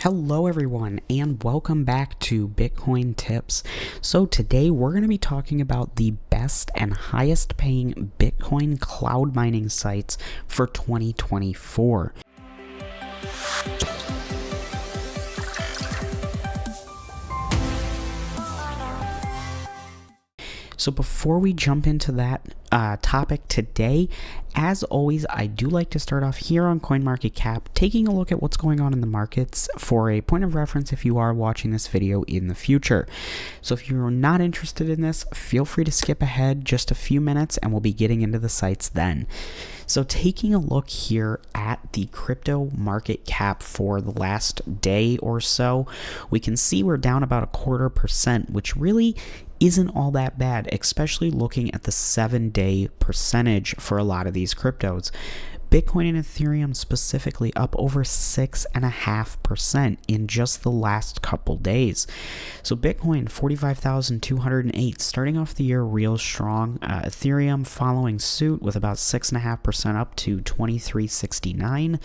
Hello everyone and welcome back to Bitcoin Tips. So today we're going to be talking about the best and highest paying Bitcoin cloud mining sites for 2024. So before we jump into that topic today, as always, I do like to start off here on CoinMarketCap, taking a look at what's going on in the markets for a point of reference if you are watching this video in the future. So if you're not interested in this, feel free to skip ahead just a few minutes and we'll be getting into the sites then. So taking a look here at the crypto market cap for the last day or so, we can see we're down about 0.25%, which really isn't all that bad, especially looking at the 7-day percentage for a lot of these cryptos. Bitcoin and Ethereum specifically up over 6.5% in just the last couple days. So Bitcoin 45,208 starting off the year real strong. Ethereum following suit with about 6.5% up to 2369.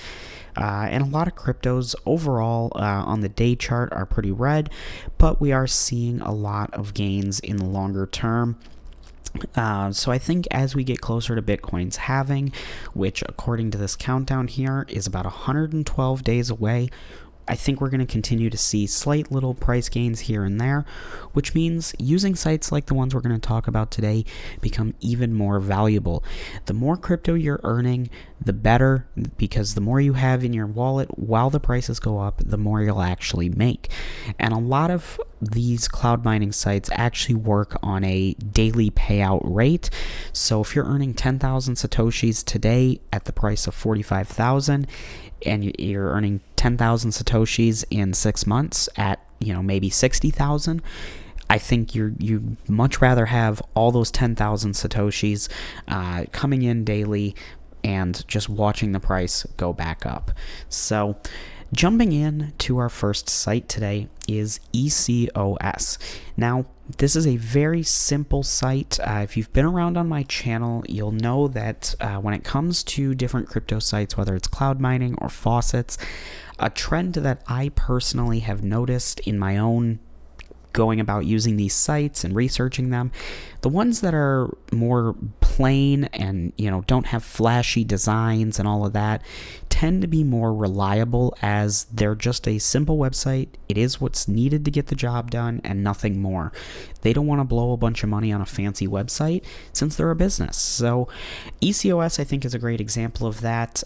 And a lot of cryptos overall on the day chart are pretty red, but we are seeing a lot of gains in the longer term. So I think as we get closer to Bitcoin's halving, which according to this countdown here is about 112 days away, I think we're going to continue to see slight little price gains here and there, which means using sites like the ones we're going to talk about today become even more valuable. The more crypto you're earning, the better, because the more you have in your wallet while the prices go up, the more you'll actually make. And a lot of these cloud mining sites actually work on a daily payout rate. So if you're earning 10,000 Satoshis today at the price of 45,000, and you're earning 10,000 Satoshis in 6 months at, maybe 60,000, I think you'd much rather have all those 10,000 Satoshis coming in daily and just watching the price go back up. So jumping in to our first site today is ECOS. Now, this is a very simple site. If you've been around on my channel, you'll know that when it comes to different crypto sites, whether it's cloud mining or faucets, a trend that I personally have noticed in my own going about using these sites and researching them, the ones that are more plain and don't have flashy designs and all of that tend to be more reliable, as they're just a simple website. It is what's needed to get the job done and nothing more. They don't want to blow a bunch of money on a fancy website since they're a business. So ECOS, I think, is a great example of that.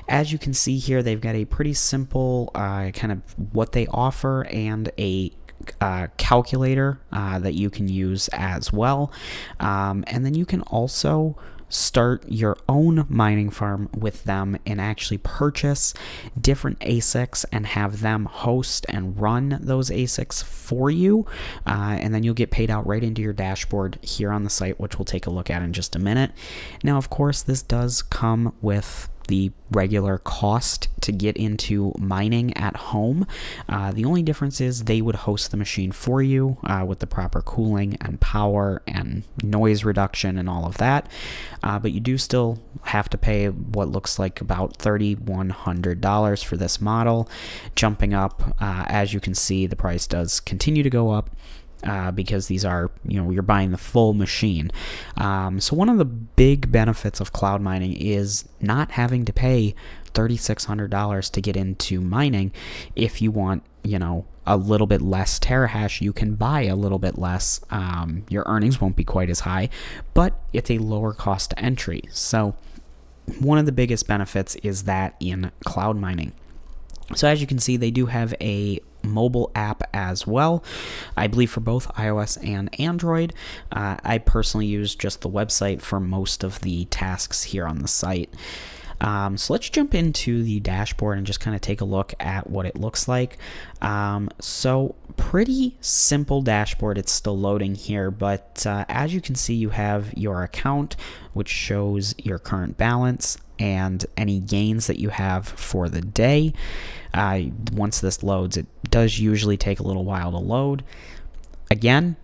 As you can see here, they've got a pretty simple kind of what they offer and a calculator that you can use as well, and then you can also start your own mining farm with them and actually purchase different ASICs and have them host and run those ASICs for you, and then you'll get paid out right into your dashboard here on the site, which we'll take a look at in just a minute. Now, of course, this does come with the regular cost to get into mining at home. The only difference is they would host the machine for you with the proper cooling and power and noise reduction and all of that, but you do still have to pay what looks like about $3,100 for this model, jumping up. As you can see, the price does continue to go up, because these are, you're buying the full machine. So one of the big benefits of cloud mining is not having to pay $3,600 to get into mining. If you want, a little bit less terahash, you can buy a little bit less. Your earnings won't be quite as high, but it's a lower cost entry. So one of the biggest benefits is that in cloud mining. So as you can see, they do have a mobile app as well, I believe, for both iOS and Android. I personally use just the website for most of the tasks here on the site. So let's jump into the dashboard and just kind of take a look at what it looks like. So pretty simple dashboard. It's still loading here, but as you can see, you have your account, which shows your current balance and any gains that you have for the day. Once this loads, it does usually take a little while to load. Again,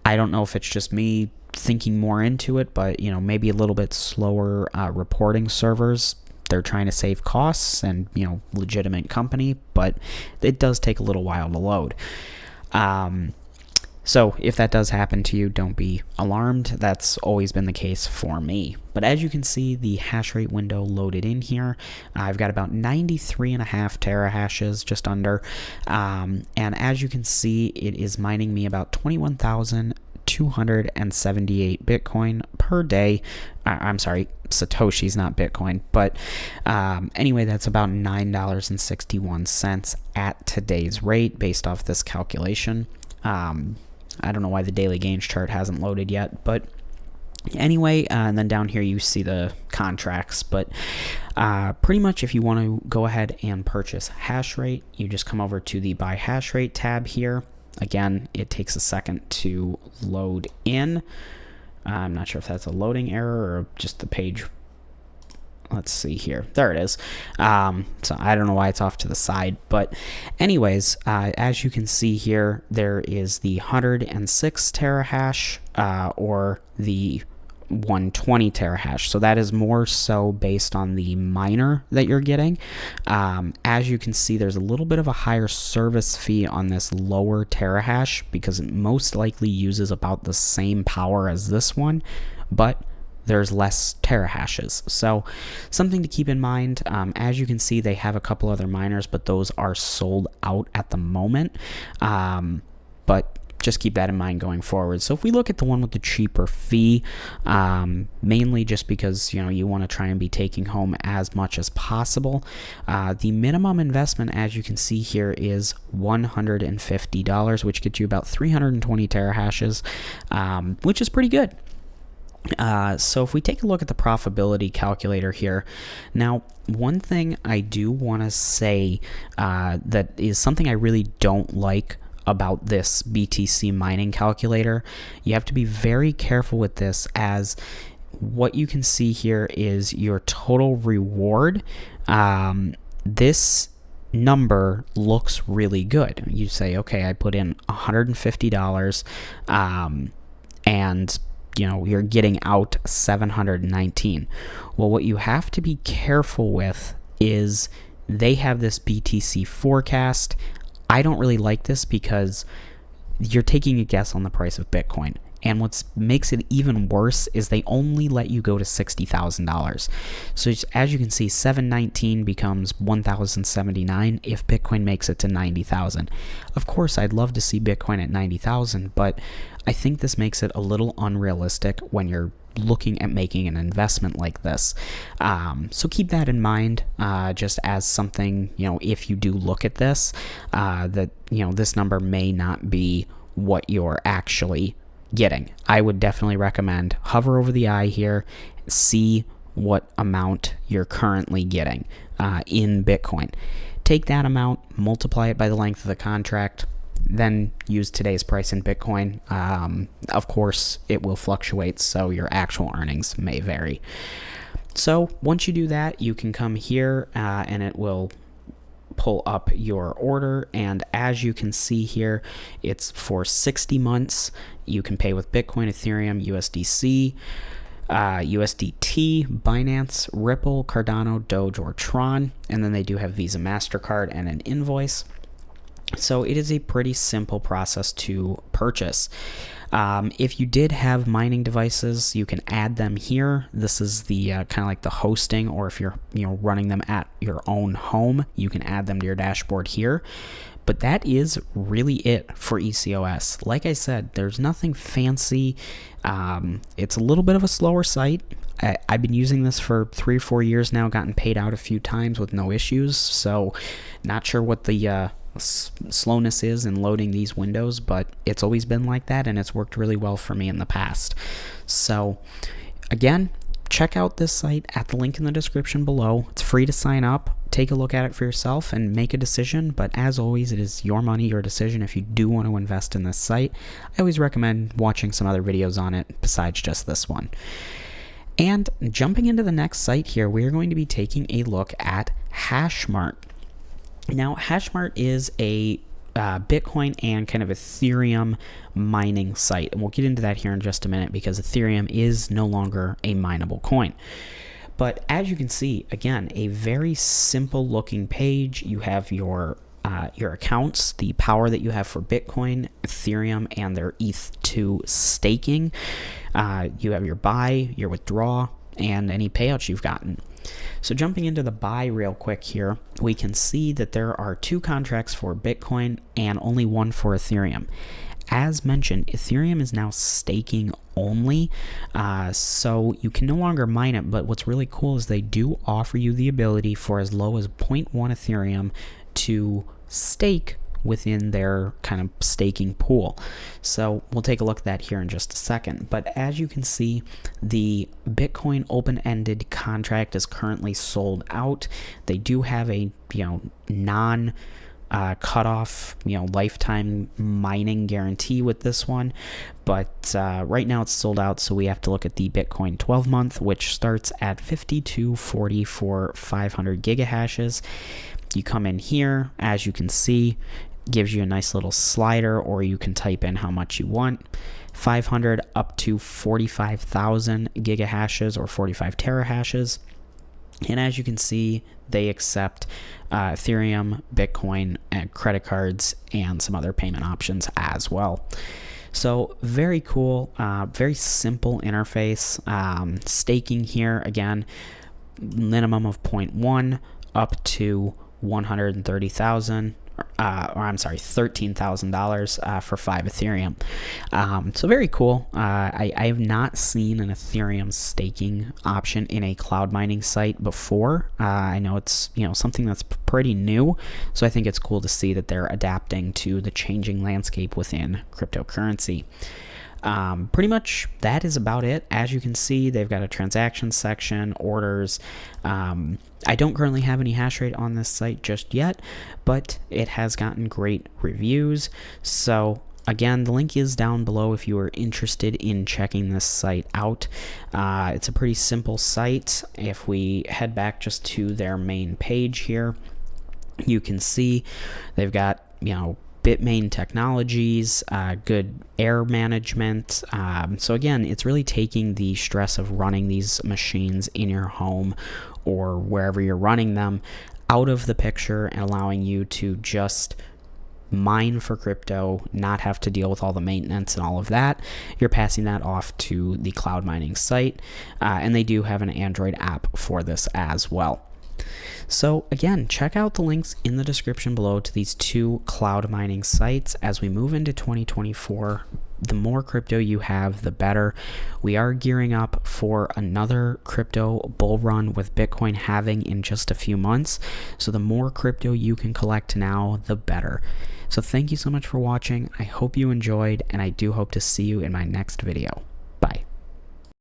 I don't know if it's just me thinking more into it, but maybe a little bit slower reporting servers they're trying to save costs and, legitimate company, but it does take a little while to load. So if that does happen to you, don't be alarmed. That's always been the case for me. But as you can see, the hash rate window loaded in here. I've got about 93.5 terahashes, just under. And as you can see, it is mining me about 21,278 Bitcoin per day. I'm sorry, Satoshis, not Bitcoin. But anyway, that's about $9.61 at today's rate based off this calculation. I don't know why the daily gains chart hasn't loaded yet, but anyway, and then down here you see the contracts. But pretty much if you want to go ahead and purchase hash rate, you just come over to the buy hash rate tab here. Again, it takes a second to load in. I'm not sure if that's a loading error or just the page. Let's see here. There it is. So I don't know why it's off to the side. But anyways, as you can see here, there is the 106 terahash or the 120 terahash. So that is more so based on the miner that you're getting. As you can see, there's a little bit of a higher service fee on this lower terahash because it most likely uses about the same power as this one, but there's less terahashes. So something to keep in mind. As you can see, they have a couple other miners, but those are sold out at the moment. But just keep that in mind going forward. So if we look at the one with the cheaper fee, mainly just because you want to try and be taking home as much as possible, the minimum investment, as you can see here, is $150, which gets you about 320 terahashes, which is pretty good. So if we take a look at the profitability calculator here, now one thing I do want to say that is something I really don't like about this BTC mining calculator. You have to be very careful with this, as what you can see here is your total reward. This number looks really good. You say, okay, I put in $150 and you're getting out 719. Well, what you have to be careful with is they have this BTC forecast. I don't really like this because you're taking a guess on the price of Bitcoin. And what makes it even worse is they only let you go to $60,000. So as you can see, 719 becomes 1,079 if Bitcoin makes it to 90,000. Of course, I'd love to see Bitcoin at 90,000, but I think this makes it a little unrealistic when you're looking at making an investment like this. So keep that in mind, just as something, if you do look at this, that, this number may not be what you're actually getting. I would definitely recommend hover over the eye here, see what amount you're currently getting in Bitcoin. Take that amount, multiply it by the length of the contract, then use today's price in Bitcoin. Of course, it will fluctuate, so your actual earnings may vary. So once you do that, you can come here and it will pull up your order, and as you can see here, it's for 60 months. You can pay with Bitcoin, Ethereum, USDC, USDT, Binance, Ripple, Cardano, Doge, or Tron, and then they do have Visa, MasterCard, and an invoice. So it is a pretty simple process to purchase. If you did have mining devices, you can add them here. This is the kind of like the hosting, or if you're running them at your own home, you can add them to your dashboard here. But that is really it for ECOS. Like I said, there's nothing fancy. It's a little bit of a slower site. I've been using this for 3 or 4 years now, gotten paid out a few times with no issues, so not sure what the slowness is in loading these windows, but it's always been like that, and it's worked really well for me in the past. So again, check out this site at the link in the description below. It's free to sign up. Take a look at it for yourself and make a decision, but as always, it is your money, your decision. If you do want to invest in this site, I always recommend watching some other videos on it besides just this one. And jumping into the next site here, we're going to be taking a look at Hashmart. Now, Hashmart is a Bitcoin and kind of Ethereum mining site, and we'll get into that here in just a minute because Ethereum is no longer a mineable coin. But as you can see, again, a very simple looking page. You have your accounts, the power that you have for Bitcoin, Ethereum, and their ETH2 staking. You have your buy, your withdraw, and any payouts you've gotten. So jumping into the buy real quick here, we can see that there are 2 contracts for Bitcoin and only 1 for Ethereum. As mentioned, Ethereum is now staking only, so you can no longer mine it, but what's really cool is they do offer you the ability for as low as 0.1 Ethereum to stake within their kind of staking pool. So we'll take a look at that here in just a second. But as you can see, the Bitcoin open-ended contract is currently sold out. They do have a non cutoff, lifetime mining guarantee with this one, but right now it's sold out, so we have to look at the Bitcoin 12-month, which starts at $52.40 for 500 gigahashes. You come in here, as you can see, gives you a nice little slider, or you can type in how much you want. 500 up to 45,000 gigahashes or 45 terahashes. And as you can see, they accept Ethereum, Bitcoin, and credit cards, and some other payment options as well. So very cool, very simple interface. Staking here, again, minimum of 0.1 up to 130,000, $13,000 for 5 Ethereum. So very cool. I have not seen an Ethereum staking option in a cloud mining site before. I know it's something that's pretty new, so I think it's cool to see that they're adapting to the changing landscape within cryptocurrency. Pretty much that is about it. As you can see, they've got a transaction section, orders. I don't currently have any hash rate on this site just yet, but it has gotten great reviews. So again, the link is down below if you are interested in checking this site out. It's a pretty simple site. If we head back just to their main page here, you can see they've got, Bitmain technologies, good air management. So again, it's really taking the stress of running these machines in your home or wherever you're running them out of the picture and allowing you to just mine for crypto, not have to deal with all the maintenance and all of that. You're passing that off to the cloud mining site, and they do have an Android app for this as well. So again, check out the links in the description below to these 2 cloud mining sites. As we move into 2024, the more crypto you have, the better. We are gearing up for another crypto bull run with Bitcoin halving in just a few months. So the more crypto you can collect now, the better. So thank you so much for watching. I hope you enjoyed, and I do hope to see you in my next video.